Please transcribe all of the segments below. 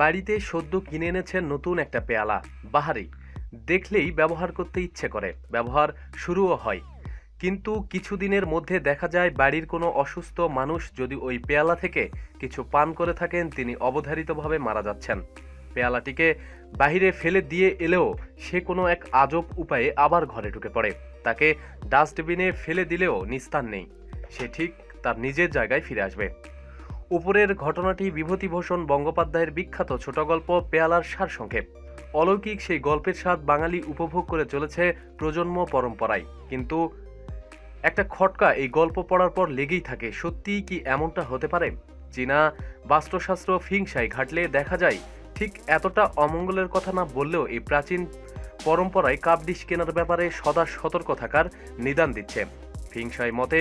বাড়িতে সদ্য কিনে এনেছেন নতুন একটা পেয়ালা। বাহারি দেখলেই ব্যবহার করতে ইচ্ছে করে, ব্যবহার শুরুও হয়। কিন্তু কিছুদিনের মধ্যে দেখা যায় বাড়ির কোনো অসুস্থ মানুষ যদি ওই পেয়ালা থেকে কিছু পান করে থাকেন, তিনি অবধারিতভাবে মারা যাচ্ছেন। পেয়ালাটিকে বাহিরে ফেলে দিয়ে এলেও সে কোনো এক আজব উপায়ে আবার ঘরে ঢুকে পড়ে। তাকে ডাস্টবিনে ফেলে দিলেও নিস্তার নেই, সে ঠিক তার নিজের জায়গায় ফিরে আসবে। উপরের ঘটনাটি বিভূতিভূষণ বন্দ্যোপাধ্যায়ের বিখ্যাত ছোট গল্প পেয়ালার সারসংক্ষেপ। অলৌকিক সেই গল্পের স্বাদ বাঙালি উপভোগ করে চলেছে প্রজন্ম পরম্পরায়। কিন্তু একটা খটকা এই গল্প পড়ার পর লেগেই থাকে, সত্যিই কি এমনটা হতে পারে? চীনা বাস্তুশাস্ত্র ফিংশাই ঘাটলে দেখা যায় ঠিক এতটা অমঙ্গলের কথা না বললেও এই প্রাচীন পরম্পরায় কাপ ডিশ কেনার ব্যাপারে সদা সতর্ক থাকার নিদান দিচ্ছে। ফিংশাই মতে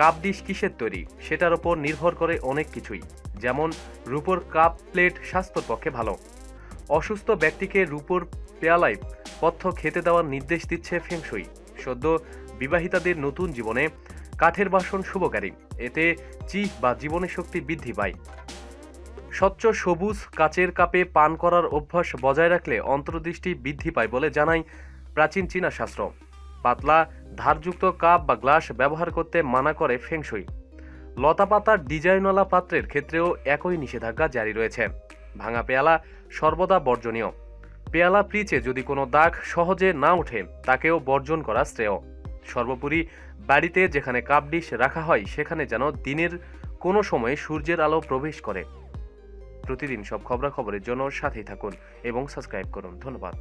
কাপ ডিশ কিসের তৈরি সেটার ওপর নির্ভর করে অনেক কিছুই, যেমন রূপোর কাপ প্লেট স্বাস্থ্যের পক্ষে ভালো। অসুস্থ ব্যক্তিকে রূপোর পেয়ালায় পথ্য খেতে দেওয়ার নির্দেশ দিচ্ছে ফেংশুই। সদ্য বিবাহিতাদের নতুন জীবনে কাঠের বাসন শুভকারী, এতে চিহ বা জীবনের শক্তি বৃদ্ধি পায়। স্বচ্ছ সবুজ কাচের কাপে পান করার অভ্যাস বজায় রাখলে অন্তর্দৃষ্টি বৃদ্ধি পায় বলে জানায় প্রাচীন চীনা শাস্ত্র। পাতলা ধারযুক্ত কাপ বা গ্লাস ব্যবহার করতে মানা করে ফেংশুই। লতাপাতার ডিজাইনওয়ালা পাত্রের ক্ষেত্রেও একই নিষেধাজ্ঞা জারি রয়েছে। ভাঙা পেয়ালা সর্বদা বর্জনীয়। পেয়ালা প্রিচে যদি কোনো দাগ সহজে না ওঠে, তাকেও বর্জন করা শ্রেয়। সর্বোপরি বাড়িতে যেখানে কাপ ডিশ রাখা হয় সেখানে যেন দিনের কোনো সময়ে সূর্যের আলো প্রবেশ করে। প্রতিদিন সব খবরাখবরের জন্য সাথেই থাকুন এবং সাবস্ক্রাইব করুন। ধন্যবাদ।